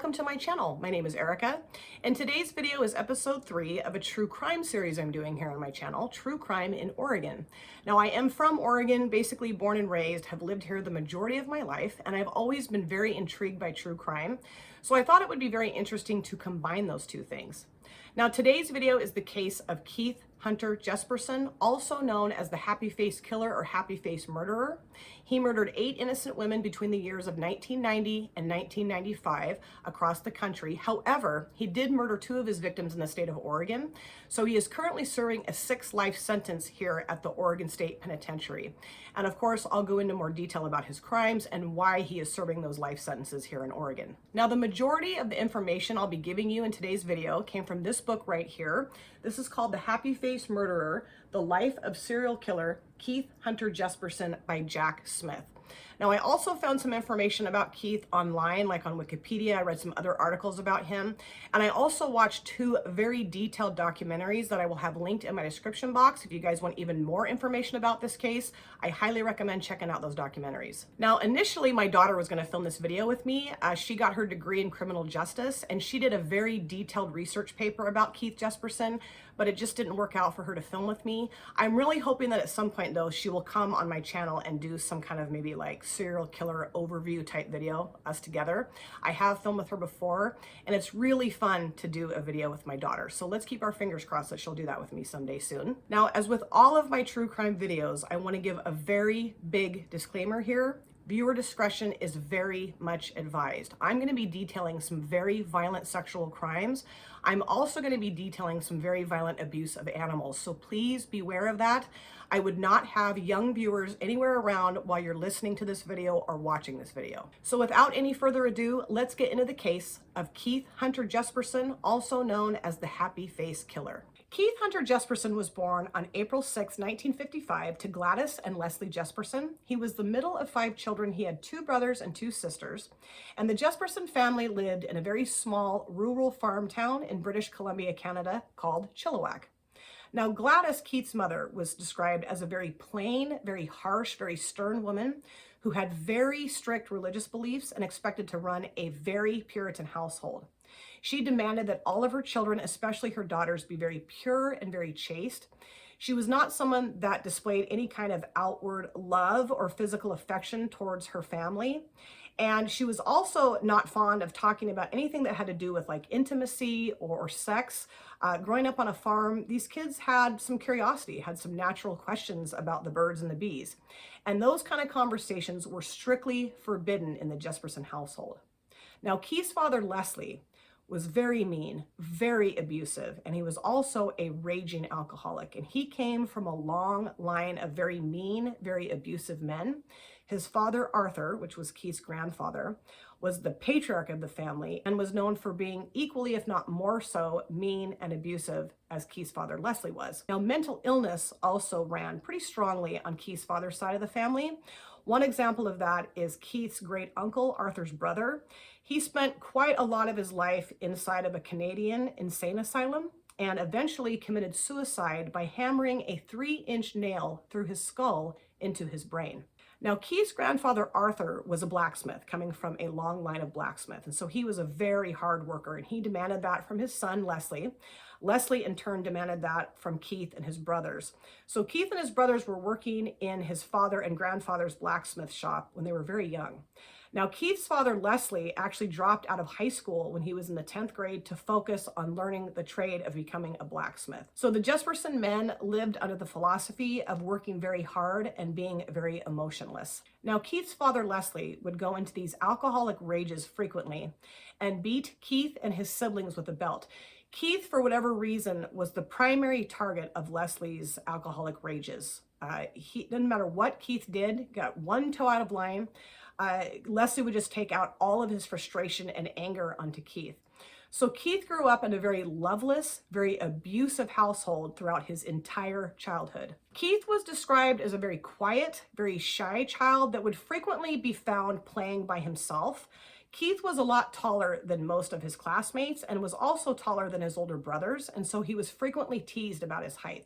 welcome to my channel. My name is Erica, and today's video is episode 3 of a true crime series I'm doing here on my channel, True Crime in Oregon. Now, I am from Oregon, basically born and raised, have lived here the majority of my life, and I've always been very intrigued by true crime, so I thought it would be very interesting to combine those two things. Now, today's video is the case of Keith Hunter Jesperson, also known as the Happy Face Killer or Happy Face Murderer. He murdered 8 innocent women between the years of 1990 and 1995 across the country. However, he did murder 2 of his victims in the state of Oregon, so he is currently serving a 6 life sentence here at the Oregon State Penitentiary. And of course, I'll go into more detail about his crimes and why he is serving those life sentences here in Oregon. Now, the majority of the information I'll be giving you in today's video came from this book right here. This is called The Happy Face Murderer, The Life of Serial Killer Keith Hunter Jesperson by Jack Smith. Now, I also found some information about Keith online, like on Wikipedia. I read some other articles about him. And I also watched 2 very detailed documentaries that I will have linked in my description box. If you guys want even more information about this case, I highly recommend checking out those documentaries. Now, initially, my daughter was going to film this video with me. She got her degree in criminal justice, and she did a very detailed research paper about Keith Jesperson, but it just didn't work out for her to film with me. I'm really hoping that at some point, though, she will come on my channel and do some kind of maybe like serial killer overview type video, us together. I have filmed with her before, and it's really fun to do a video with my daughter. So let's keep our fingers crossed that she'll do that with me someday soon. Now, as with all of my true crime videos, I want to give a very big disclaimer here. Viewer discretion is very much advised. I'm going to be detailing some very violent sexual crimes. I'm also going to be detailing some very violent abuse of animals. So please beware of that. I would not have young viewers anywhere around while you're listening to this video or watching this video. So without any further ado, let's get into the case of Keith Hunter Jesperson, also known as the Happy Face Killer. Keith Hunter Jesperson was born on April 6, 1955 to Gladys and Leslie Jesperson. He was the middle of 5 children. He had 2 brothers and 2 sisters. And the Jesperson family lived in a very small rural farm town in British Columbia, Canada called Chilliwack. Now, Gladys, Keith's mother, was described as a very plain, very harsh, very stern woman who had very strict religious beliefs and expected to run a very Puritan household. She demanded that all of her children, especially her daughters, be very pure and very chaste. She was not someone that displayed any kind of outward love or physical affection towards her family. And she was also not fond of talking about anything that had to do with like intimacy or sex. Growing up on a farm, these kids had some curiosity, had some natural questions about the birds and the bees. And those kind of conversations were strictly forbidden in the Jesperson household. Now, Keith's father, Leslie, was very mean, very abusive, and he was also a raging alcoholic. And he came from a long line of very mean, very abusive men. His father, Arthur, which was Keith's grandfather, was the patriarch of the family and was known for being equally, if not more so, mean and abusive as Keith's father, Leslie, was. Now, mental illness also ran pretty strongly on Keith's father's side of the family. One example of that is Keith's great uncle, Arthur's brother. He spent quite a lot of his life inside of a Canadian insane asylum and eventually committed suicide by hammering a 3-inch nail through his skull into his brain. Now, Keith's grandfather, Arthur, was a blacksmith coming from a long line of blacksmith. And so he was a very hard worker, and he demanded that from his son, Leslie. Leslie, in turn, demanded that from Keith and his brothers. So Keith and his brothers were working in his father and grandfather's blacksmith shop when they were very young. Now, Keith's father, Leslie, actually dropped out of high school when he was in the 10th grade to focus on learning the trade of becoming a blacksmith. So the Jesperson men lived under the philosophy of working very hard and being very emotionless. Now, Keith's father, Leslie, would go into these alcoholic rages frequently and beat Keith and his siblings with a belt. Keith, for whatever reason, was the primary target of Leslie's alcoholic rages. He didn't matter what Keith did, got one toe out of line. Leslie would just take out all of his frustration and anger onto Keith. So Keith grew up in a very loveless, very abusive household throughout his entire childhood. Keith was described as a very quiet, very shy child that would frequently be found playing by himself. Keith was a lot taller than most of his classmates and was also taller than his older brothers, and so he was frequently teased about his height.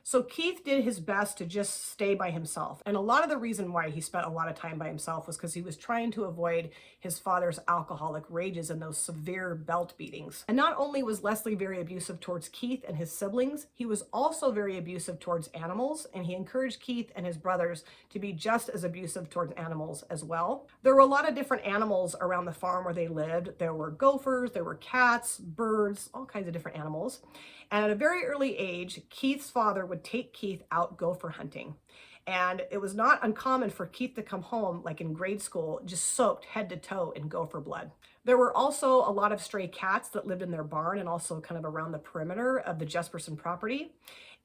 So Keith did his best to just stay by himself. And a lot of the reason why he spent a lot of time by himself was because he was trying to avoid his father's alcoholic rages and those severe belt beatings. And not only was Leslie very abusive towards Keith and his siblings, he was also very abusive towards animals, and he encouraged Keith and his brothers to be just as abusive towards animals as well. There were a lot of different animals around the farm where they lived. There were gophers, there were cats, birds, all kinds of different animals. And at a very early age, Keith's father would take Keith out gopher hunting. And it was not uncommon for Keith to come home, like in grade school, just soaked head to toe in gopher blood. There were also a lot of stray cats that lived in their barn and also kind of around the perimeter of the Jesperson property.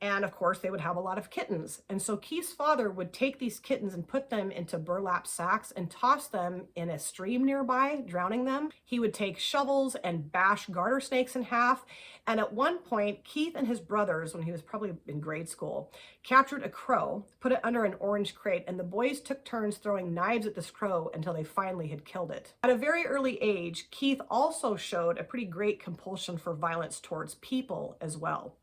And of course, they would have a lot of kittens. And so Keith's father would take these kittens and put them into burlap sacks and toss them in a stream nearby, drowning them. He would take shovels and bash garter snakes in half. And at one point, Keith and his brothers, when he was probably in grade school, captured a crow, put it under an orange crate, and the boys took turns throwing knives at this crow until they finally had killed it. At a very early age, Keith also showed a pretty great compulsion for violence towards people as well.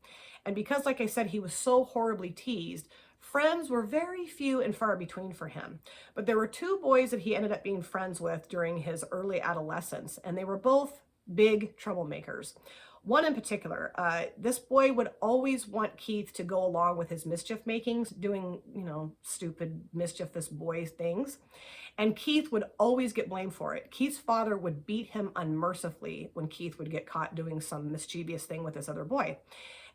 And because, like I said, he was so horribly teased, friends were very few and far between for him. But there were two boys that he ended up being friends with during his early adolescence, and they were both big troublemakers. One in particular, this boy would always want Keith to go along with his mischief makings, doing, stupid, mischievous boy things. And Keith would always get blamed for it. Keith's father would beat him unmercifully when Keith would get caught doing some mischievous thing with this other boy.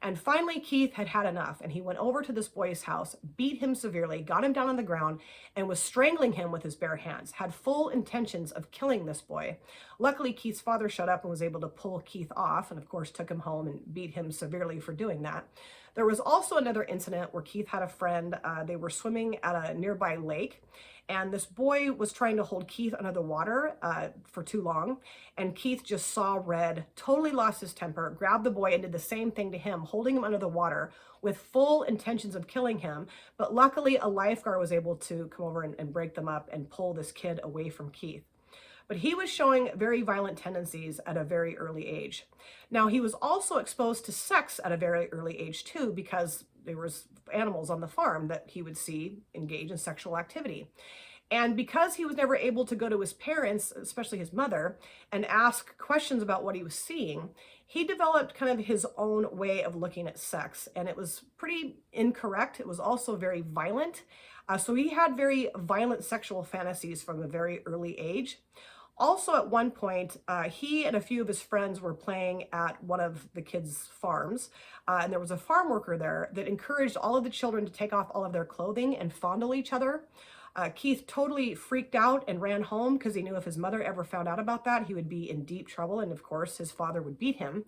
And finally, Keith had had enough, and he went over to this boy's house, beat him severely, got him down on the ground, and was strangling him with his bare hands, had full intentions of killing this boy. Luckily, Keith's father showed up and was able to pull Keith off, and of course took him home and beat him severely for doing that. There was also another incident where Keith had a friend. They were swimming at a nearby lake, and this boy was trying to hold Keith under the water for too long, and Keith just saw red, totally lost his temper, grabbed the boy and did the same thing to him, holding him under the water with full intentions of killing him. But luckily, a lifeguard was able to come over and break them up and pull this kid away from Keith. But he was showing very violent tendencies at a very early age. Now, he was also exposed to sex at a very early age too, because there was animals on the farm that he would see engage in sexual activity. And because he was never able to go to his parents, especially his mother, and ask questions about what he was seeing, he developed kind of his own way of looking at sex. And it was pretty incorrect. It was also very violent. So he had very violent sexual fantasies from a very early age. Also, at one point, he and a few of his friends were playing at one of the kids' farms, and there was a farm worker there that encouraged all of the children to take off all of their clothing and fondle each other. Keith totally freaked out and ran home because he knew if his mother ever found out about that, he would be in deep trouble, and of course, his father would beat him.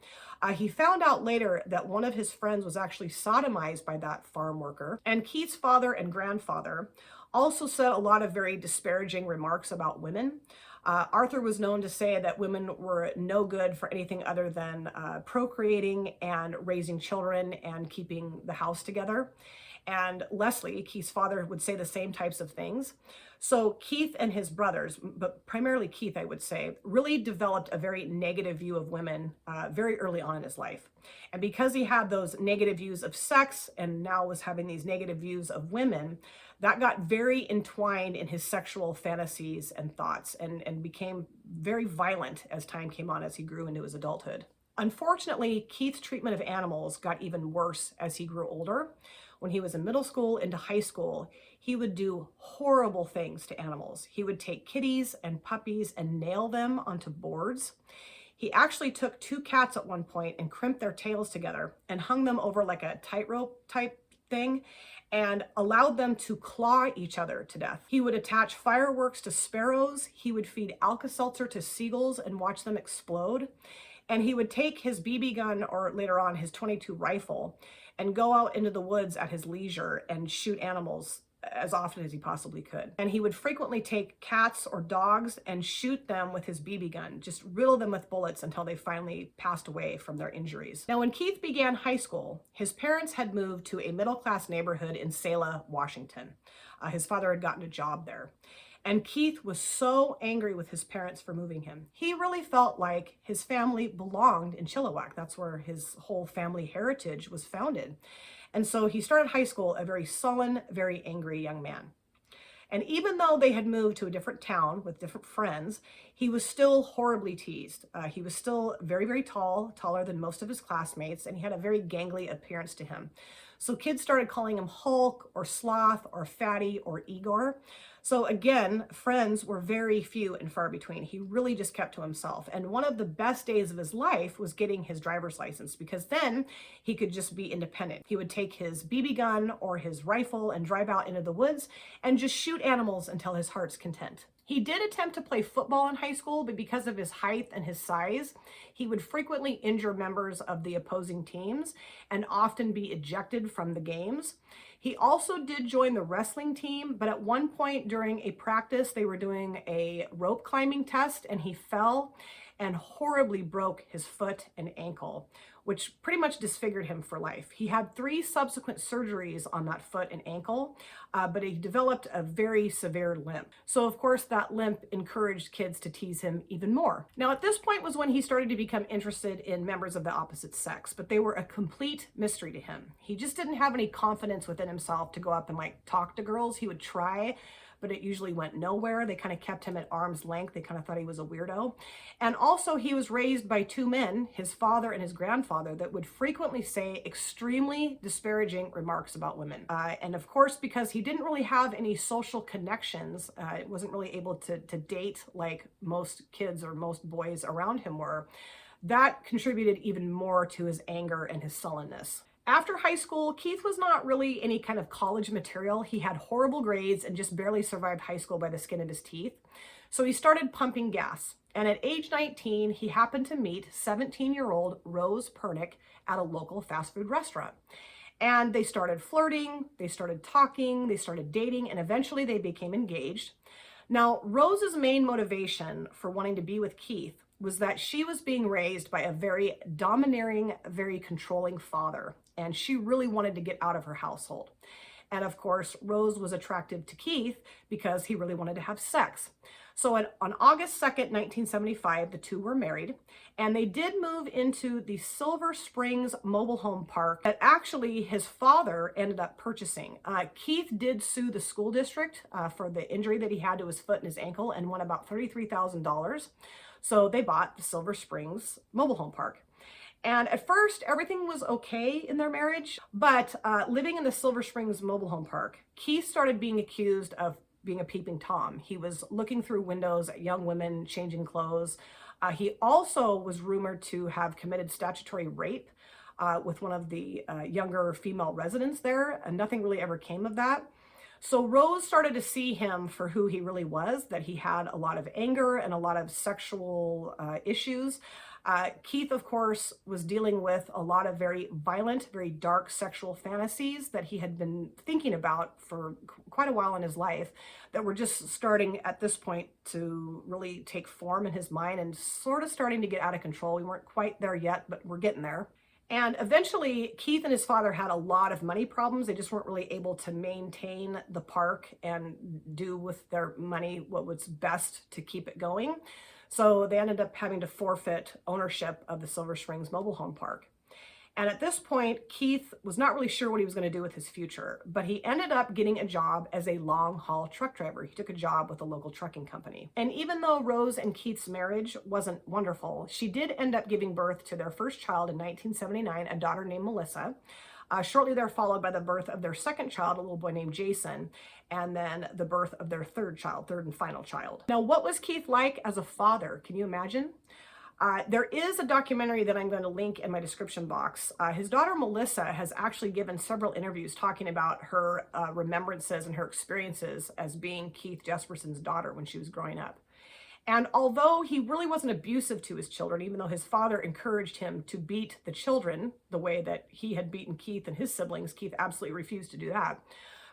He found out later that one of his friends was actually sodomized by that farm worker, and Keith's father and grandfather also said a lot of very disparaging remarks about women. Arthur was known to say that women were no good for anything other than procreating and raising children and keeping the house together. And Leslie, Keith's father, would say the same types of things. So Keith and his brothers, but primarily Keith, I would say, really developed a very negative view of women very early on in his life. And because he had those negative views of sex and now was having these negative views of women, that got very entwined in his sexual fantasies and thoughts and became very violent as time came on, as he grew into his adulthood. Unfortunately, Keith's treatment of animals got even worse as he grew older. When he was in middle school into high school, he would do horrible things to animals. He would take kitties and puppies and nail them onto boards. He actually took two cats at one point and crimped their tails together and hung them over like a tightrope type thing and allowed them to claw each other to death. He would attach fireworks to sparrows. He would feed Alka-Seltzer to seagulls and watch them explode. And he would take his BB gun, or later on his .22 rifle, and go out into the woods at his leisure and shoot animals as often as he possibly could. And he would frequently take cats or dogs and shoot them with his BB gun, just riddle them with bullets until they finally passed away from their injuries. Now, when Keith began high school, his parents had moved to a middle-class neighborhood in Selah, Washington. His father had gotten a job there. And Keith was so angry with his parents for moving him. He really felt like his family belonged in Chilliwack. That's where his whole family heritage was founded. And so he started high school a very sullen, very angry young man. And even though they had moved to a different town with different friends, he was still horribly teased. He was still very, very tall, taller than most of his classmates, and he had a very gangly appearance to him. So kids started calling him Hulk or Sloth or Fatty or Igor. So again, friends were very few and far between. He really just kept to himself. And one of the best days of his life was getting his driver's license, because then he could just be independent. He would take his BB gun or his rifle and drive out into the woods and just shoot animals until his heart's content. He did attempt to play football in high school, but because of his height and his size, he would frequently injure members of the opposing teams and often be ejected from the games. He also did join the wrestling team, but at one point during a practice, they were doing a rope climbing test and he fell and horribly broke his foot and ankle, which pretty much disfigured him for life. He had 3 subsequent surgeries on that foot and ankle, but he developed a very severe limp. So of course that limp encouraged kids to tease him even more. Now at this point was when he started to become interested in members of the opposite sex, but they were a complete mystery to him. He just didn't have any confidence within himself to go up and talk to girls. He would try, but it usually went nowhere. They kind of kept him at arm's length. They kind of thought he was a weirdo. And also he was raised by 2 men, his father and his grandfather, that would frequently say extremely disparaging remarks about women. And of course, because he didn't really have any social connections, wasn't really able to date like most kids or most boys around him were, that contributed even more to his anger and his sullenness. After high school, Keith was not really any kind of college material. He had horrible grades and just barely survived high school by the skin of his teeth. So he started pumping gas. And at age 19, he happened to meet 17-year-old Rose Pernick at a local fast food restaurant. And they started flirting, they started talking, they started dating, and eventually they became engaged. Now, Rose's main motivation for wanting to be with Keith was that she was being raised by a very domineering, very controlling father, and she really wanted to get out of her household. And of course, Rose was attracted to Keith because he really wanted to have sex. So on August 2nd, 1975, the 2 were married, and they did move into the Silver Springs mobile home park that actually his father ended up purchasing. Keith did sue the school district for the injury that he had to his foot and his ankle and won about $33,000. So they bought the Silver Springs mobile home park. And at first, everything was okay in their marriage, but living in the Silver Springs mobile home park, Keith started being accused of being a peeping Tom. He was looking through windows at young women changing clothes. He also was rumored to have committed statutory rape with one of the younger female residents there, and nothing really ever came of that. So Rose started to see him for who he really was, that he had a lot of anger and a lot of sexual issues. Keith, of course, was dealing with a lot of very violent, very dark sexual fantasies that he had been thinking about for quite a while in his life that were just starting at this point to really take form in his mind and sort of starting to get out of control. We weren't quite there yet, but we're getting there. And eventually, Keith and his father had a lot of money problems. They just weren't really able to maintain the park and do with their money what was best to keep it going. So they ended up having to forfeit ownership of the Silver Springs mobile home park. And at this point, Keith was not really sure what he was going to do with his future, but he ended up getting a job as a long-haul truck driver. He took a job with a local trucking company. And even though Rose and Keith's marriage wasn't wonderful, she did end up giving birth to their first child in 1979, a daughter named Melissa. Shortly there followed by the birth of their second child, a little boy named Jason, and then the birth of their third and final child. Now, what was Keith like as a father? Can you imagine? There is a documentary that I'm going to link in my description box. His daughter Melissa has actually given several interviews talking about her remembrances and her experiences as being Keith Jesperson's daughter when she was growing up. And although he really wasn't abusive to his children, even though his father encouraged him to beat the children the way that he had beaten Keith and his siblings, Keith absolutely refused to do that.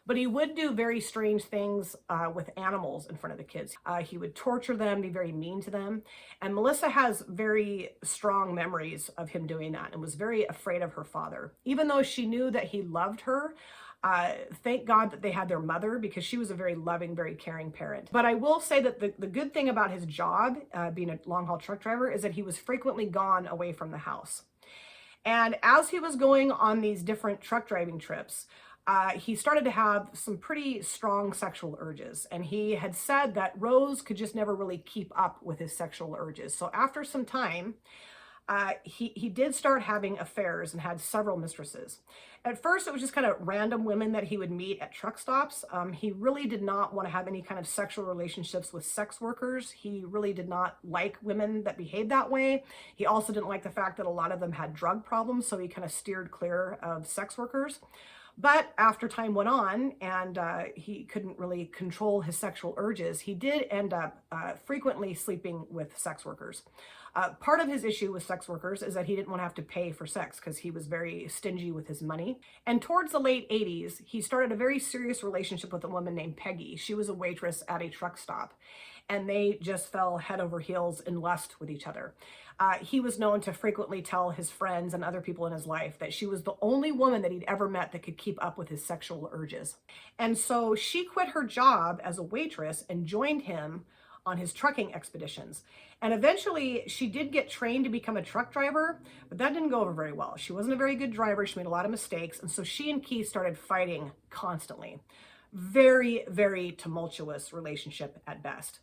But he would do very strange things with animals in front of the kids. He would torture them, be very mean to them. And Melissa has very strong memories of him doing that and was very afraid of her father. Even though she knew that he loved her, thank God that they had their mother, because she was a very loving, very caring parent. But I will say that the good thing about his job, being a long-haul truck driver, is that he was frequently gone away from the house. And as he was going on these different truck driving trips, he started to have some pretty strong sexual urges. And he had said that Rose could just never really keep up with his sexual urges. So after some time, he did start having affairs and had several mistresses. At first, it was just kind of random women that he would meet at truck stops. He really did not want to have any kind of sexual relationships with sex workers. He really did not like women that behaved that way. He also didn't like the fact that a lot of them had drug problems, so he kind of steered clear of sex workers. But after time went on and he couldn't really control his sexual urges, he did end up frequently sleeping with sex workers. Part of his issue with sex workers is that he didn't want to have to pay for sex because he was very stingy with his money. And towards the late 80s, he started a very serious relationship with a woman named Peggy. She was a waitress at a truck stop, and they just fell head over heels in lust with each other. He was known to frequently tell his friends and other people in his life that she was the only woman that he'd ever met that could keep up with his sexual urges. And so she quit her job as a waitress and joined him on his trucking expeditions. And eventually she did get trained to become a truck driver, but that didn't go over very well. She wasn't a very good driver. She made a lot of mistakes. And so she and Keith started fighting constantly. Very, very tumultuous relationship at best.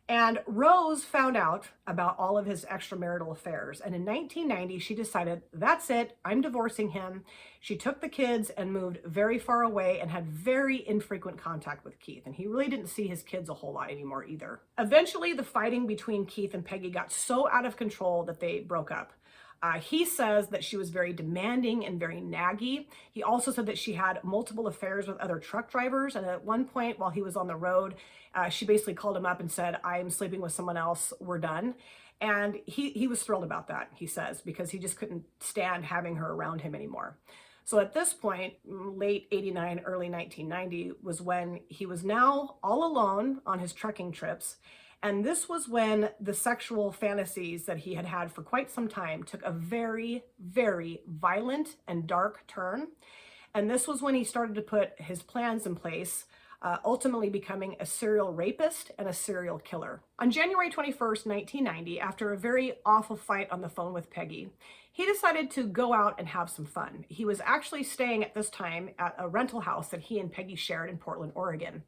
And Rose found out about all of his extramarital affairs. And in 1990, she decided, that's it, I'm divorcing him. She took the kids and moved very far away and had very infrequent contact with Keith. And he really didn't see his kids a whole lot anymore either. Eventually, the fighting between Keith and Peggy got so out of control that they broke up. He says that she was very demanding and very naggy. He also said that she had multiple affairs with other truck drivers. And at one point while he was on the road, she basically called him up and said, I'm sleeping with someone else, we're done. And he was thrilled about that, he says, because he just couldn't stand having her around him anymore. So at this point, late 89, early 1990 was when he was now all alone on his trucking trips. And this was when the sexual fantasies that he had had for quite some time took a very, very violent and dark turn. And this was when he started to put his plans in place, ultimately becoming a serial rapist and a serial killer. On January 21st, 1990, after a very awful fight on the phone with Peggy, he decided to go out and have some fun. He was actually staying at this time at a rental house that he and Peggy shared in Portland, Oregon.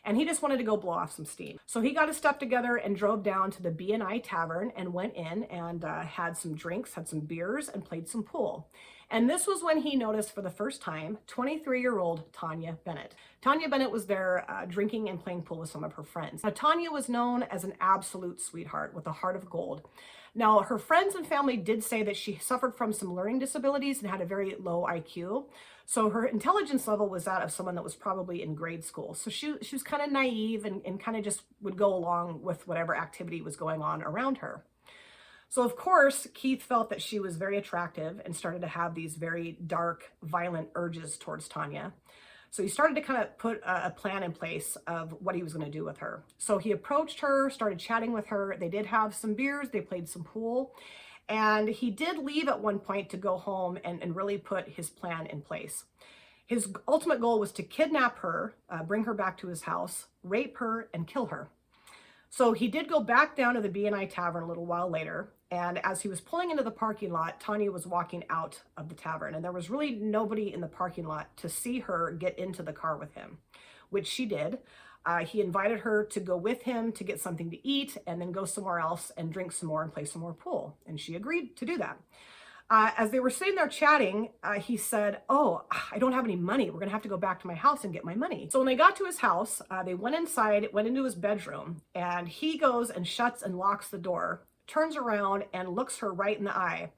And he just wanted to go blow off some steam. So he got his stuff together and drove down to the B&I Tavern and went in and had some drinks, had some beers, and played some pool. And this was when he noticed for the first time 23-year-old Tanya Bennett. Tanya Bennett was there drinking and playing pool with some of her friends. Now, Tanya was known as an absolute sweetheart with a heart of gold. Now, her friends and family did say that she suffered from some learning disabilities and had a very low IQ. So her intelligence level was that of someone that was probably in grade school. So she was kind of naive and kind of just would go along with whatever activity was going on around her. So of course, Keith felt that she was very attractive and started to have these very dark, violent urges towards Tanya. So he started to kind of put a plan in place of what he was going to do with her. So he approached her, started chatting with her. They did have some beers, they played some pool. And he did leave at one point to go home and really put his plan in place. His ultimate goal was to kidnap her, bring her back to his house, rape her, and kill her. So he did go back down to the B&I Tavern a little while later. And as he was pulling into the parking lot, Tanya was walking out of the tavern. And there was really nobody in the parking lot to see her get into the car with him, which she did. He invited her to go with him to get something to eat and then go somewhere else and drink some more and play some more pool. And she agreed to do that. As they were sitting there chatting, he said, oh, I don't have any money. We're going to have to go back to my house and get my money. So when they got to his house, they went inside, went into his bedroom, and he goes and shuts and locks the door, turns around and looks her right in the eye.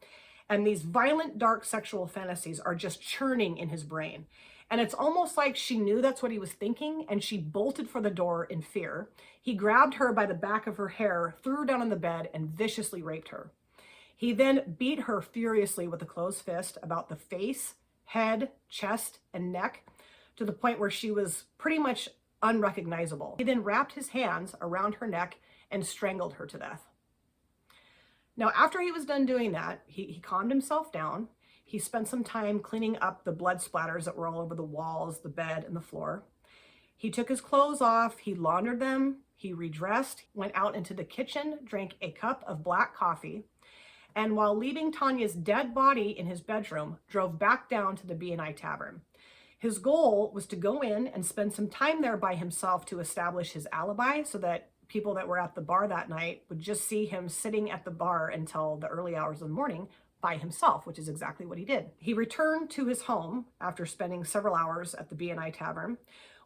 And these violent, dark sexual fantasies are just churning in his brain. And it's almost like she knew that's what he was thinking, and she bolted for the door in fear. He grabbed her by the back of her hair, threw her down on the bed, and viciously raped her. He then beat her furiously with a closed fist about the face, head, chest, and neck, to the point where she was pretty much unrecognizable. He then wrapped his hands around her neck and strangled her to death. Now, after he was done doing that, he calmed himself down. He spent some time cleaning up the blood splatters that were all over the walls, the bed, and the floor. He took his clothes off, he laundered them, he redressed, went out into the kitchen, drank a cup of black coffee, and while leaving Tanya's dead body in his bedroom, drove back down to the B&I Tavern. His goal was to go in and spend some time there by himself to establish his alibi so that people that were at the bar that night would just see him sitting at the bar until the early hours of the morning by himself, which is exactly what he did. He returned to his home after spending several hours at the B&I Tavern,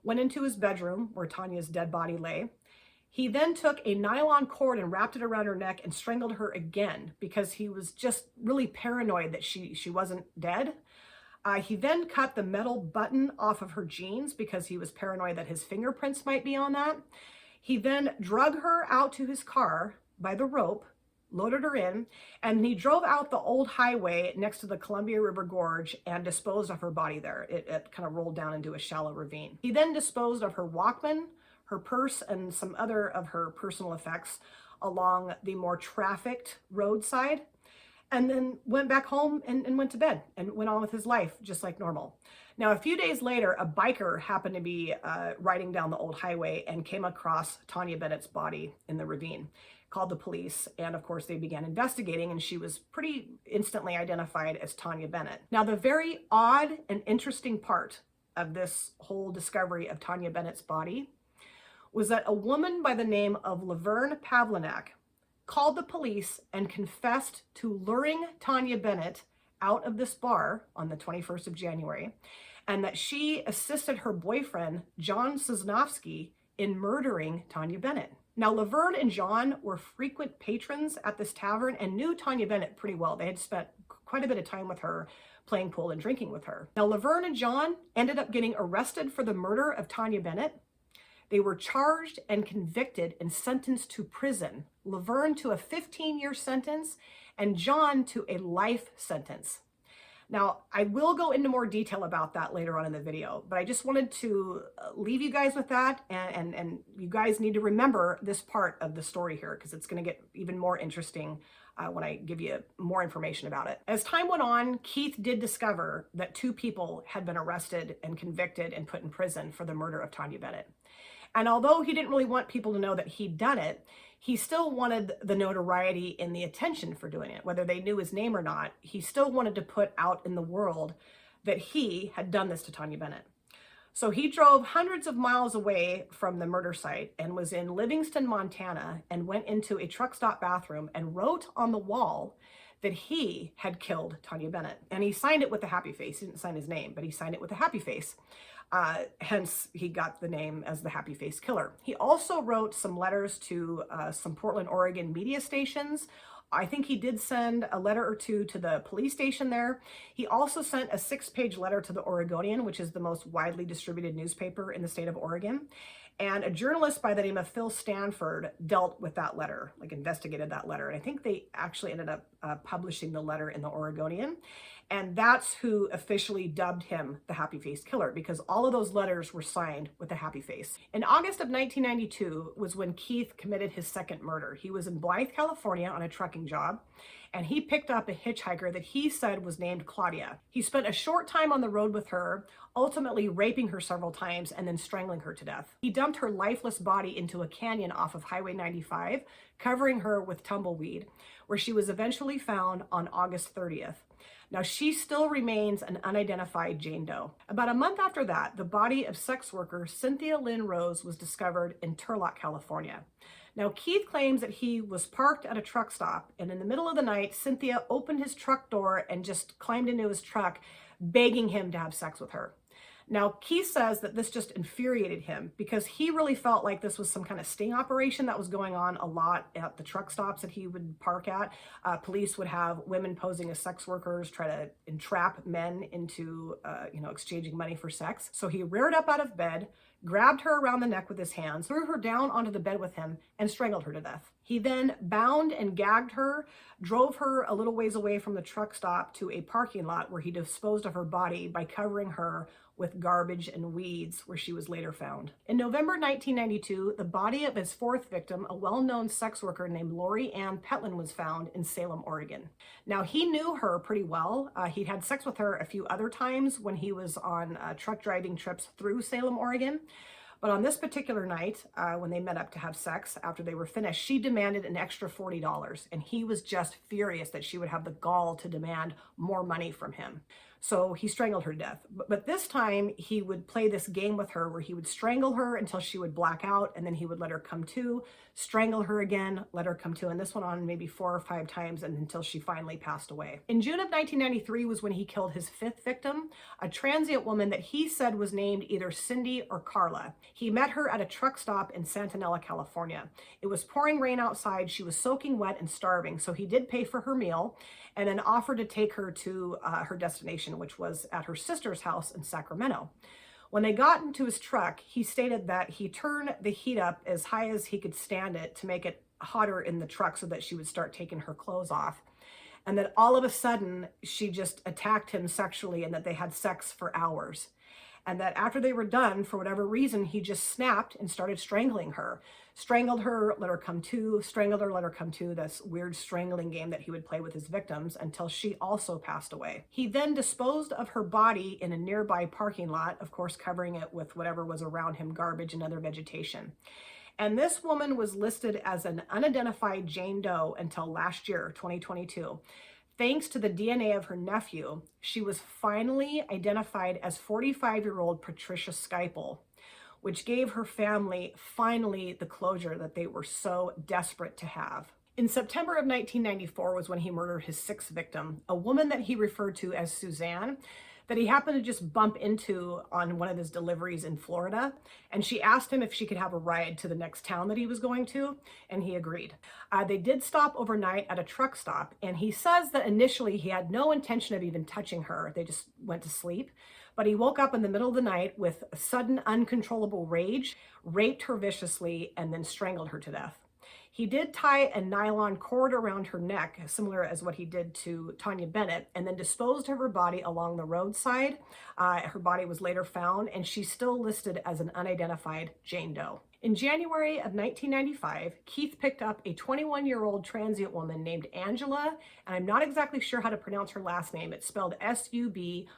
went into his bedroom where Tanya's dead body lay. He then took a nylon cord and wrapped it around her neck and strangled her again because he was just really paranoid that she wasn't dead. He then cut the metal button off of her jeans because he was paranoid that his fingerprints might be on that. He then drug her out to his car by the rope, loaded her in, and he drove out the old highway next to the Columbia River Gorge and disposed of her body there. It kind of rolled down into a shallow ravine. He then disposed of her Walkman, her purse, and some other of her personal effects along the more trafficked roadside, and then went back home and went to bed and went on with his life just like normal. Now, a few days later, a biker happened to be riding down the old highway and came across Tanya Bennett's body in the ravine, called the police, and of course they began investigating, and she was pretty instantly identified as Tanya Bennett. Now, the very odd and interesting part of this whole discovery of Tanya Bennett's body was that a woman by the name of Laverne Pavlinac called the police and confessed to luring Tanya Bennett out of this bar on the 21st of January, and that she assisted her boyfriend, John Sosnowski, in murdering Tanya Bennett. Now, Laverne and John were frequent patrons at this tavern and knew Tanya Bennett pretty well. They had spent quite a bit of time with her, playing pool and drinking with her. Now, Laverne and John ended up getting arrested for the murder of Tanya Bennett. They were charged and convicted and sentenced to prison. Laverne to a 15-year sentence and John to a life sentence. Now, I will go into more detail about that later on in the video, but I just wanted to leave you guys with that, and you guys need to remember this part of the story here because it's going to get even more interesting when I give you more information about it. As time went on, Keith did discover that 2 people had been arrested and convicted and put in prison for the murder of Tanya Bennett. And although he didn't really want people to know that he'd done it, he still wanted the notoriety and the attention for doing it. Whether they knew his name or not, he still wanted to put out in the world that he had done this to Tanya Bennett. So he drove hundreds of miles away from the murder site and was in Livingston, Montana, and went into a truck stop bathroom and wrote on the wall that he had killed Tanya Bennett. And he signed it with a happy face. He didn't sign his name, but he signed it with a happy face. Hence, he got the name as the Happy Face Killer. He also wrote some letters to some Portland, Oregon media stations. I think he did send a letter or 2 to the police station there. He also sent a 6-page letter to the Oregonian, which is the most widely distributed newspaper in the state of Oregon. And a journalist by the name of Phil Stanford dealt with that letter, like investigated that letter. And I think they actually ended up publishing the letter in the Oregonian. And that's who officially dubbed him the Happy Face Killer, because all of those letters were signed with a happy face. In August of 1992 was when Keith committed his second murder. He was in Blythe, California on a trucking job, and he picked up a hitchhiker that he said was named Claudia. He spent a short time on the road with her, ultimately raping her several times and then strangling her to death. He dumped her lifeless body into a canyon off of Highway 95, covering her with tumbleweed, where she was eventually found on August 30th. Now, she still remains an unidentified Jane Doe. About a month after that, the body of sex worker Cynthia Lynn Rose was discovered in Turlock, California. Now, Keith claims that he was parked at a truck stop, and in the middle of the night, Cynthia opened his truck door and just climbed into his truck, begging him to have sex with her. Now, Keith says that this just infuriated him because he really felt like this was some kind of sting operation that was going on a lot at the truck stops that he would park at. Police would have women posing as sex workers try to entrap men into, exchanging money for sex. So he reared up out of bed, grabbed her around the neck with his hands, threw her down onto the bed with him, and strangled her to death. He then bound and gagged her, drove her a little ways away from the truck stop to a parking lot where he disposed of her body by covering her with garbage and weeds, where she was later found. In November 1992, the body of his 4th victim, a well-known sex worker named Lori Ann Petlin, was found in Salem, Oregon. Now, he knew her pretty well. He'd had sex with her a few other times when he was on truck driving trips through Salem, Oregon. But on this particular night, when they met up to have sex after they were finished, she demanded an extra $40. And he was just furious that she would have the gall to demand more money from him. So he strangled her to death. But this time he would play this game with her where he would strangle her until she would black out, and then he would let her come to, strangle her again, let her come to. And this went on maybe 4 or 5 times and until she finally passed away. In June of 1993 was when he killed his 5th victim, a transient woman that he said was named either Cindy or Carla. He met her at a truck stop in Santanella, California. It was pouring rain outside. She was soaking wet and starving. So he did pay for her meal and then offered to take her to her destination, which was at her sister's house in Sacramento. When they got into his truck, he stated that he turned the heat up as high as he could stand it to make it hotter in the truck so that she would start taking her clothes off. And that all of a sudden, she just attacked him sexually and that they had sex for hours. And that after they were done, for whatever reason, he just snapped and started strangling her. Strangled her, let her come to, strangled her, let her come to, this weird strangling game that he would play with his victims until she also passed away. He then disposed of her body in a nearby parking lot, of course, covering it with whatever was around him, garbage and other vegetation. And this woman was listed as an unidentified Jane Doe until last year, 2022. Thanks to the DNA of her nephew, she was finally identified as 45-year-old Patricia Skyple, which gave her family finally the closure that they were so desperate to have. In September of 1994 was when he murdered his 6th victim, a woman that he referred to as Suzanne, that he happened to just bump into on one of his deliveries in Florida. And she asked him if she could have a ride to the next town that he was going to, and he agreed. They did stop overnight at a truck stop, and he says that initially he had no intention of even touching her. They just went to sleep. But he woke up in the middle of the night with sudden uncontrollable rage, raped her viciously, and then strangled her to death. He did tie a nylon cord around her neck, similar as what he did to Tanya Bennett, and then disposed of her body along the roadside. Her body was later found, and she's still listed as an unidentified Jane Doe. In January of 1995, Keith picked up a 21-year-old transient woman named Angela, and I'm not exactly sure how to pronounce her last name. It's spelled Subrize,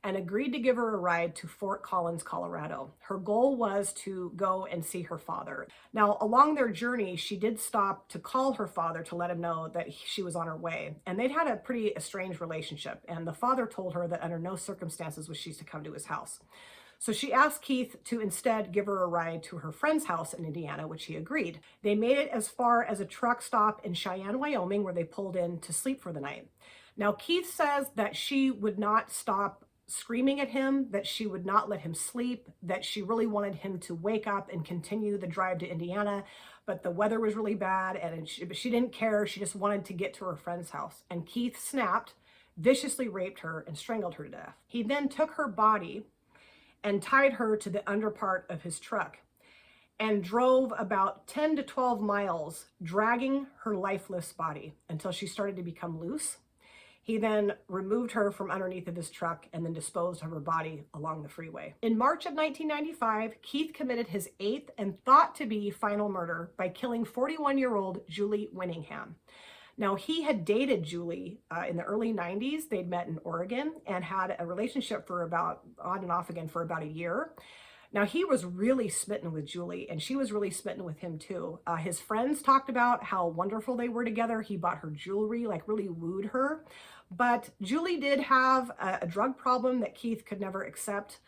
and agreed to give her a ride to Fort Collins, Colorado. Her goal was to go and see her father. Now, along their journey, she did stop to call her father to let him know that she was on her way. And they'd had a pretty estranged relationship. And the father told her that under no circumstances was she to come to his house. So she asked Keith to instead give her a ride to her friend's house in Indiana, which he agreed. They made it as far as a truck stop in Cheyenne, Wyoming, where they pulled in to sleep for the night. Now, Keith says that she would not stop screaming at him, that she would not let him sleep, that she really wanted him to wake up and continue the drive to Indiana, but the weather was really bad and she didn't care. She just wanted to get to her friend's house. And Keith snapped, viciously raped her, and strangled her to death. He then took her body and tied her to the underpart of his truck and drove about 10 to 12 miles, dragging her lifeless body until she started to become loose. He then removed her from underneath of his truck and then disposed of her body along the freeway. In March of 1995, Keith committed his 8th and thought to be final murder by killing 41-year-old Julie Winningham. Now, he had dated Julie in the early 90s. They'd met in Oregon and had a relationship for about, on and off again, for about a year. Now, he was really smitten with Julie, and she was really smitten with him too. His friends talked about how wonderful they were together. He bought her jewelry, like really wooed her. But Julie did have a drug problem that Keith could never accept.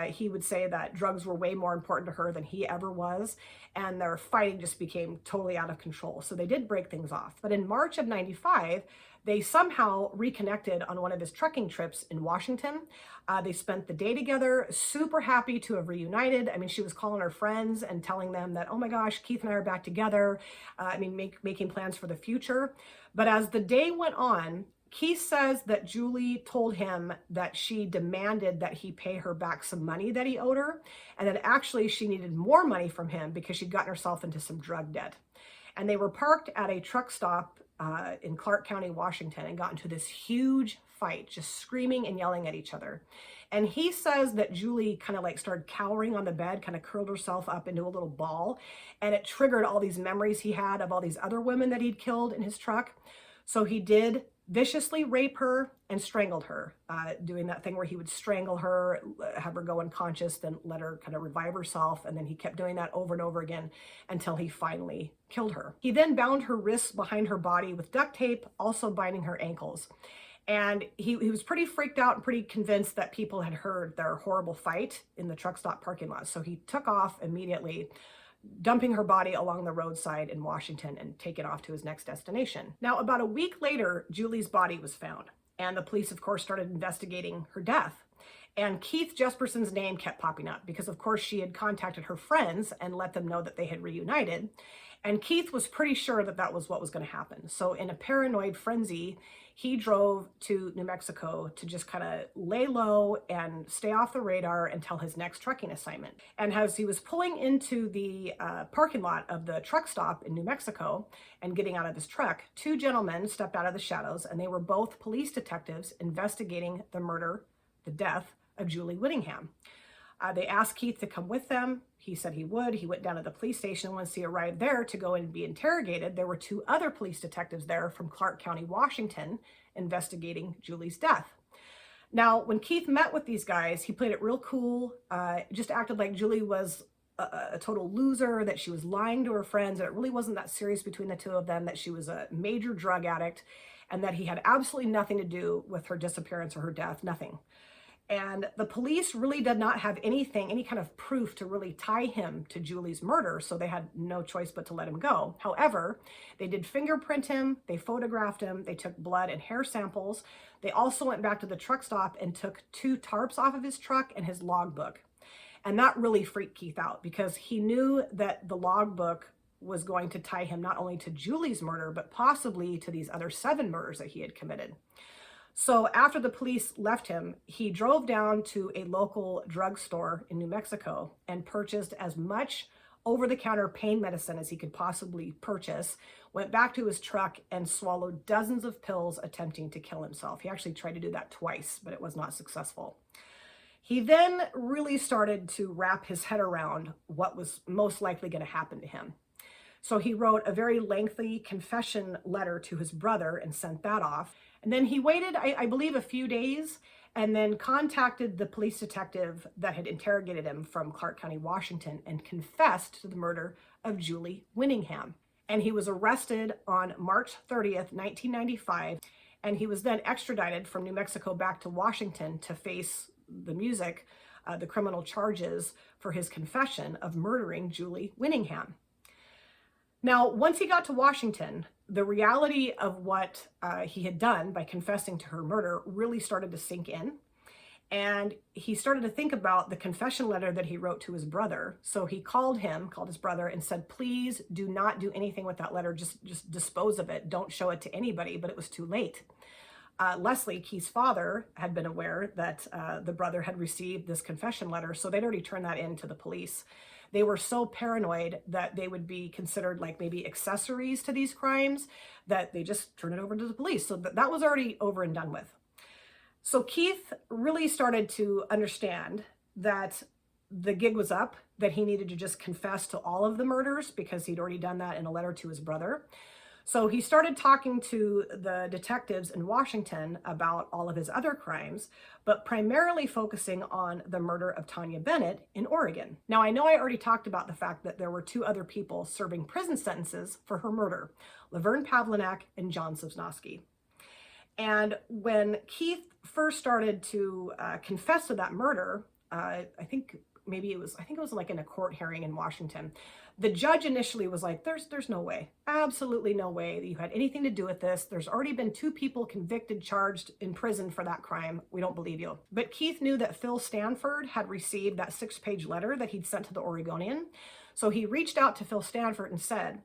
He would say that drugs were way more important to her than he ever was, and their fighting just became totally out of control. So they did break things off. But in March of 95, they somehow reconnected on one of his trucking trips in Washington. They spent the day together, super happy to have reunited. I mean, she was calling her friends and telling them that, oh my gosh, Keith and I are back together. Making plans for the future. But as the day went on, Keith says that Julie told him that she demanded that he pay her back some money that he owed her, and that actually she needed more money from him because she'd gotten herself into some drug debt. And they were parked at a truck stop in Clark County, Washington, and got into this huge fight, just screaming and yelling at each other. And he says that Julie kind of like started cowering on the bed, kind of curled herself up into a little ball, and it triggered all these memories he had of all these other women that he'd killed in his truck. So he did viciously rape her and strangled her, doing that thing where he would strangle her, have her go unconscious, then let her kind of revive herself. And then he kept doing that over and over again until he finally killed her. He then bound her wrists behind her body with duct tape, also binding her ankles. And he was pretty freaked out and pretty convinced that people had heard their horrible fight in the truck stop parking lot. So he took off immediately, dumping her body along the roadside in Washington and taking off to his next destination. Now, about a week later, Julie's body was found, and the police, of course, started investigating her death. And Keith Jesperson's name kept popping up because, of course, she had contacted her friends and let them know that they had reunited. And Keith was pretty sure that that was what was going to happen. So in a paranoid frenzy, he drove to New Mexico to just kind of lay low and stay off the radar until his next trucking assignment. And as he was pulling into the parking lot of the truck stop in New Mexico and getting out of his truck, two gentlemen stepped out of the shadows, and they were both police detectives investigating the murder, the death of Julie Whittingham. They asked Keith to come with them. He said he would. He went down to the police station. Once he arrived there to go and be interrogated, there were two other police detectives there from Clark County, Washington, investigating Julie's death. Now, when Keith met with these guys, he played it real cool, just acted like Julie was a total loser, that she was lying to her friends, that it really wasn't that serious between the two of them, that she was a major drug addict, and that he had absolutely nothing to do with her disappearance or her death, nothing. And the police really did not have anything, any kind of proof to really tie him to Julie's murder, so they had no choice but to let him go. However, they did fingerprint him, they photographed him, they took blood and hair samples. They also went back to the truck stop and took 2 tarps off of his truck and his logbook. And that really freaked Keith out because he knew that the logbook was going to tie him not only to Julie's murder, but possibly to these other 7 murders that he had committed. So after the police left him, he drove down to a local drugstore in New Mexico and purchased as much over-the-counter pain medicine as he could possibly purchase, went back to his truck and swallowed dozens of pills attempting to kill himself. He actually tried to do that twice, but it was not successful. He then really started to wrap his head around what was most likely going to happen to him. So he wrote a very lengthy confession letter to his brother and sent that off. And then he waited, I believe, a few days and then contacted the police detective that had interrogated him from Clark County, Washington, and confessed to the murder of Julie Whittingham. And he was arrested on March 30th, 1995, and he was then extradited from New Mexico back to Washington to face the criminal charges for his confession of murdering Julie Whittingham. Now, once he got to Washington, the reality of what he had done by confessing to her murder really started to sink in. And he started to think about the confession letter that he wrote to his brother. So he called his brother, and said, please do not do anything with that letter. Just dispose of it. Don't show it to anybody. But it was too late. Leslie, Keith's father, had been aware that the brother had received this confession letter. So they'd already turned that in to the police. They were so paranoid that they would be considered like maybe accessories to these crimes that they just turned it over to the police. So that was already over and done with. So Keith really started to understand that the gig was up, that he needed to just confess to all of the murders because he'd already done that in a letter to his brother. So he started talking to the detectives in Washington about all of his other crimes, but primarily focusing on the murder of Tanya Bennett in Oregon. Now, I know I already talked about the fact that there were 2 other people serving prison sentences for her murder, Laverne Pavlinac and John Sosnowski. And when Keith first started to confess to that murder, I think it was like in a court hearing in Washington. The judge initially was like, there's no way, absolutely no way that you had anything to do with this. There's already been 2 people convicted, charged, in prison for that crime. We don't believe you. But Keith knew that Phil Stanford had received that 6-page letter that he'd sent to the Oregonian. So he reached out to Phil Stanford and said,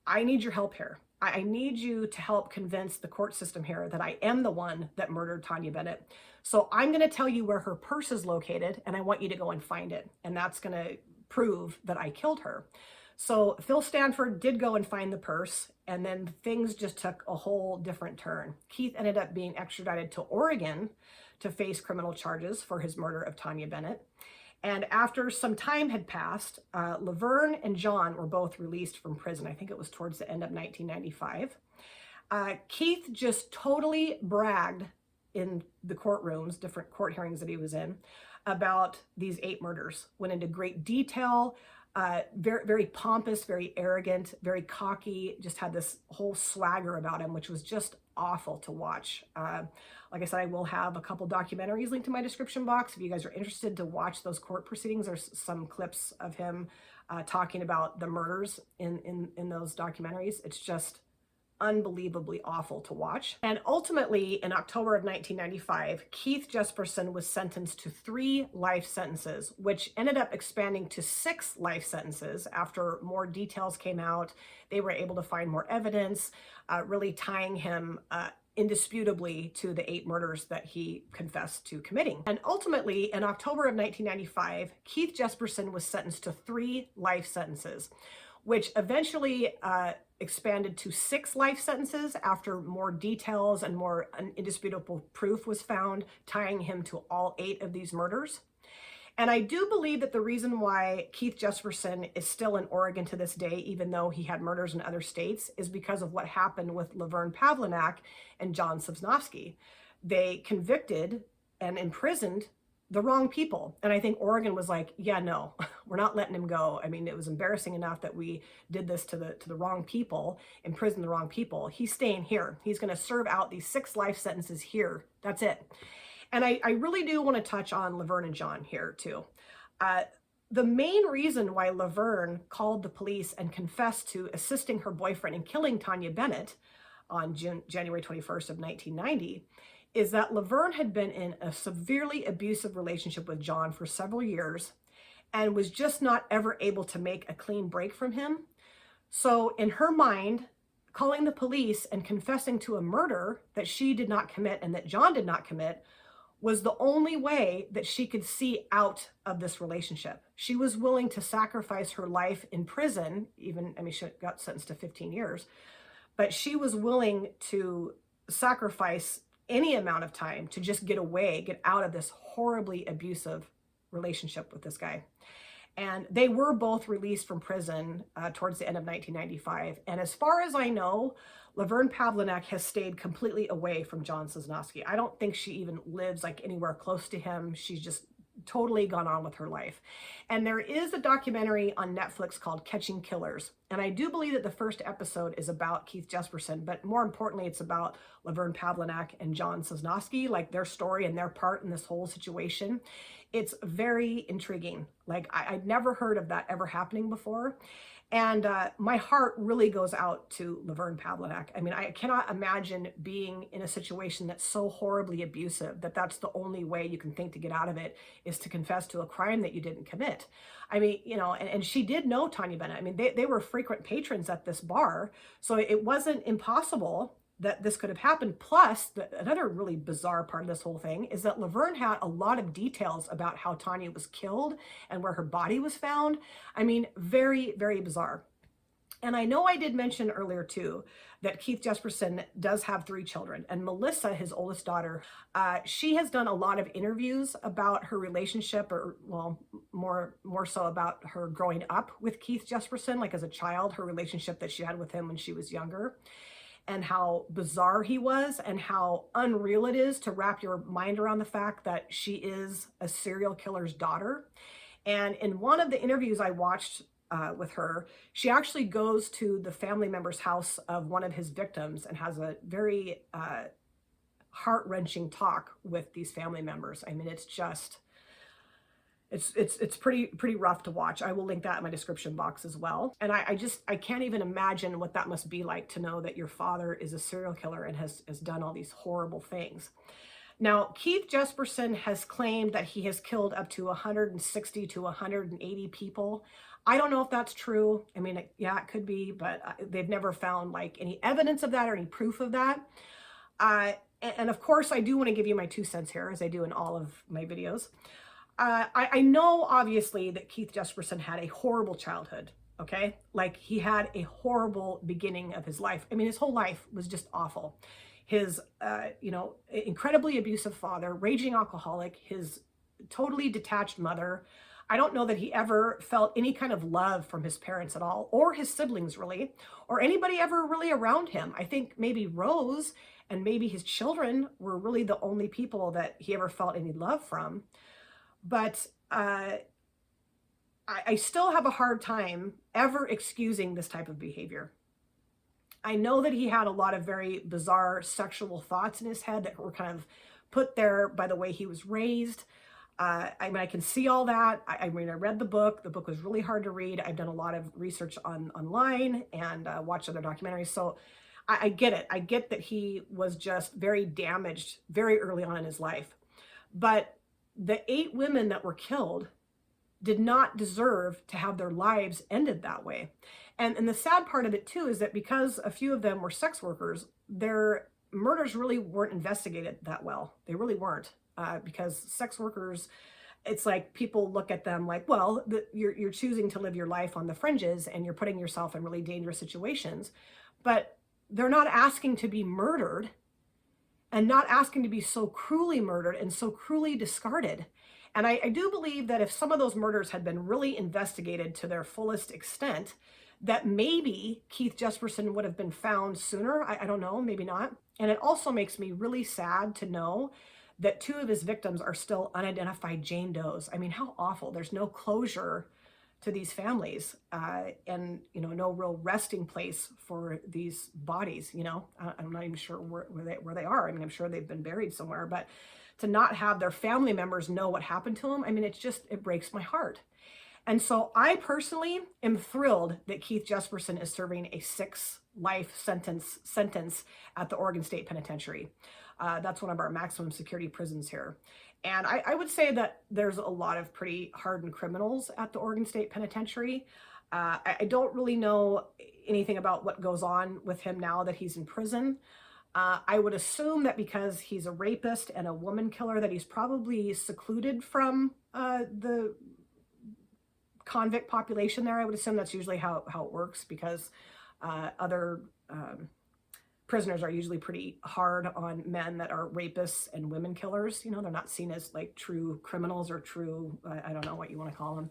I need your help here. I need you to help convince the court system here that I am the one that murdered Tanya Bennett. So I'm going to tell you where her purse is located, and I want you to go and find it. And that's going to prove that I killed her. So Phil Stanford did go and find the purse, and then things just took a whole different turn. Keith ended up being extradited to Oregon to face criminal charges for his murder of Tanya Bennett. And after some time had passed, Laverne and John were both released from prison. I think it was towards the end of 1995. Keith just totally bragged in the courtrooms, different court hearings that he was in, about these 8 murders. Went into great detail, very, very pompous, very arrogant, very cocky, just had this whole swagger about him, which was just awful to watch. Like I said, I will have a couple documentaries linked in my description box. If you guys are interested to watch those court proceedings, there's some clips of him talking about the murders in those documentaries. It's just unbelievably awful to watch. And ultimately, in October of 1995, Keith Jesperson was sentenced to 3 life sentences, which ended up expanding to 6 life sentences after more details came out. They were able to find more evidence, really tying him indisputably to the 8 murders that he confessed to committing. And ultimately, in October of 1995, Keith Jesperson was sentenced to 3 life sentences, which eventually expanded to 6 life sentences after more details and more indisputable proof was found tying him to all 8 of these murders. And I do believe that the reason why Keith Jesperson is still in Oregon to this day, even though he had murders in other states, is because of what happened with Laverne Pavlinac and John Sosnovsky. They convicted and imprisoned the wrong people. And I think Oregon was like, yeah, no, we're not letting him go. I mean, it was embarrassing enough that we did this to the wrong people, imprisoned the wrong people. He's staying here. He's going to serve out these 6 life sentences here. That's it. And I really do want to touch on Laverne and John here too. The main reason why Laverne called the police and confessed to assisting her boyfriend in killing Tanya Bennett on January 21st of 1990 is that Laverne had been in a severely abusive relationship with John for several years and was just not ever able to make a clean break from him. So in her mind, calling the police and confessing to a murder that she did not commit and that John did not commit was the only way that she could see out of this relationship. She was willing to sacrifice her life in prison, even, I mean, she got sentenced to 15 years, but she was willing to sacrifice any amount of time to just get away, get out of this horribly abusive relationship with this guy. And they were both released from prison towards the end of 1995. And as far as I know, Laverne Pavlinac has stayed completely away from John Sosnovsky. I don't think she even lives like anywhere close to him. She's just totally gone on with her life. And there is a documentary on Netflix called Catching Killers. And I do believe that the first episode is about Keith Jesperson, but more importantly, it's about Laverne Pavlinac and John Sosnovsky, like their story and their part in this whole situation. It's very intriguing. Like I'd never heard of that ever happening before. And my heart really goes out to Laverne Pavlinac. I mean, I cannot imagine being in a situation that's so horribly abusive that that's the only way you can think to get out of it is to confess to a crime that you didn't commit. I mean, you know, and she did know Tanya Bennett. I mean, they were frequent patrons at this bar. So it wasn't impossible that this could have happened. Plus, another really bizarre part of this whole thing is that Laverne had a lot of details about how Tanya was killed and where her body was found. I mean, very, very bizarre. And I know I did mention earlier too that Keith Jesperson does have 3 children, and Melissa, his oldest daughter, she has done a lot of interviews about her relationship, or well, more so about her growing up with Keith Jesperson, like as a child, her relationship that she had with him when she was younger, and how bizarre he was and how unreal it is to wrap your mind around the fact that she is a serial killer's daughter. And in one of the interviews I watched with her, she actually goes to the family member's house of one of his victims and has a very heart-wrenching talk with these family members. I mean, it's just, it's pretty rough to watch. I will link that in my description box as well. And I can't even imagine what that must be like to know that your father is a serial killer and has done all these horrible things. Now, Keith Jesperson has claimed that he has killed up to 160 to 180 people. I don't know if that's true. I mean, yeah, it could be, but they've never found like any evidence of that or any proof of that. And of course, I do want to give you my 2 cents here, as I do in all of my videos. I know, obviously, that Keith Jesperson had a horrible childhood, okay? Like, he had a horrible beginning of his life. I mean, his whole life was just awful. His, incredibly abusive father, raging alcoholic, his totally detached mother. I don't know that he ever felt any kind of love from his parents at all, or his siblings really, or anybody ever really around him. I think maybe Rose and maybe his children were really the only people that he ever felt any love from. But I still have a hard time ever excusing this type of behavior. I know that he had a lot of very bizarre sexual thoughts in his head that were kind of put there by the way he was raised. I mean, I can see all that. I mean, I read the book. The book was really hard to read. I've done a lot of research online and watched other documentaries. So I get it. I get that he was just very damaged very early on in his life. But the 8 women that were killed did not deserve to have their lives ended that way. And the sad part of it too is that because a few of them were sex workers, their murders really weren't investigated that well. They really weren't, because sex workers, it's like people look at them like, well, you're choosing to live your life on the fringes and you're putting yourself in really dangerous situations, but they're not asking to be murdered and not asking to be so cruelly murdered and so cruelly discarded. And I do believe that if some of those murders had been really investigated to their fullest extent, that maybe Keith Jesperson would have been found sooner. I don't know, maybe not. And it also makes me really sad to know that 2 of his victims are still unidentified Jane Does. I mean, how awful. There's no closure to these families, and, you know, no real resting place for these bodies, you know. I'm not even sure where they are. I mean, I'm sure they've been buried somewhere, but to not have their family members know what happened to them, I mean, it breaks my heart. And so I personally am thrilled that Keith Jesperson is serving a 6-life sentence at the Oregon State Penitentiary. That's one of our maximum security prisons here. And I would say that there's a lot of pretty hardened criminals at the Oregon State Penitentiary. I don't really know anything about what goes on with him now that he's in prison. I would assume that because he's a rapist and a woman killer, that he's probably secluded from the convict population there. I would assume that's usually how it works, because other prisoners are usually pretty hard on men that are rapists and women killers. You know, they're not seen as like true criminals or true, I don't know what you want to call them.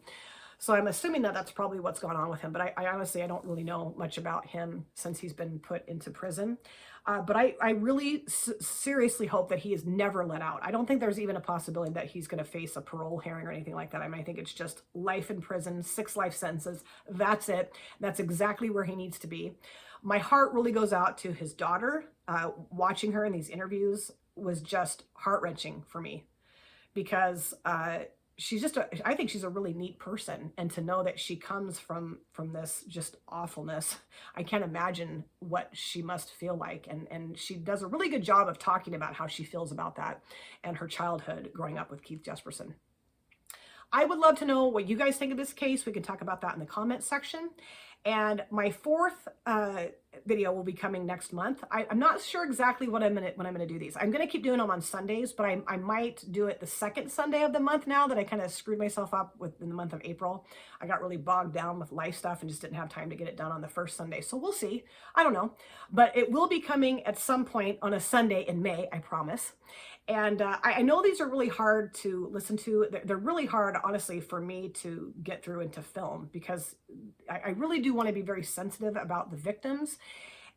So I'm assuming that that's probably what's gone on with him. But I honestly, I don't really know much about him since he's been put into prison. But I really seriously hope that he is never let out. I don't think there's even a possibility that he's going to face a parole hearing or anything like that. I mean, I think it's just life in prison, 6 life sentences. That's it. That's exactly where he needs to be. My heart really goes out to his daughter. Watching her in these interviews was just heart-wrenching for me, because she's just I think she's a really neat person, and to know that she comes from this just awfulness, I can't imagine what she must feel like. And she does a really good job of talking about how she feels about that and her childhood growing up with Keith Jesperson. I would love to know what you guys think of this case. We can talk about that in the comment section. And my 4th video will be coming next month. I'm not sure exactly when I'm gonna do these. I'm gonna keep doing them on Sundays, but I might do it the 2nd Sunday of the month now that I kind of screwed myself up in the month of April. I got really bogged down with life stuff and just didn't have time to get it done on the 1st Sunday. So we'll see. I don't know. But it will be coming at some point on a Sunday in May, I promise. And I know these are really hard to listen to. They're really hard, honestly, for me to get through and to film, because I really do want to be very sensitive about the victims.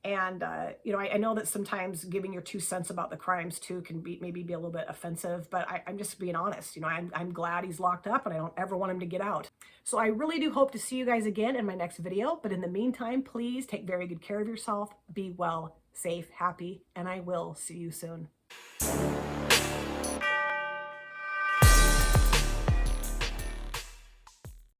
And, you know, I know that sometimes giving your 2 cents about the crimes too can maybe be a little bit offensive, but I'm just being honest. You know, I'm glad he's locked up and I don't ever want him to get out. So I really do hope to see you guys again in my next video. But in the meantime, please take very good care of yourself. Be well, safe, happy, and I will see you soon.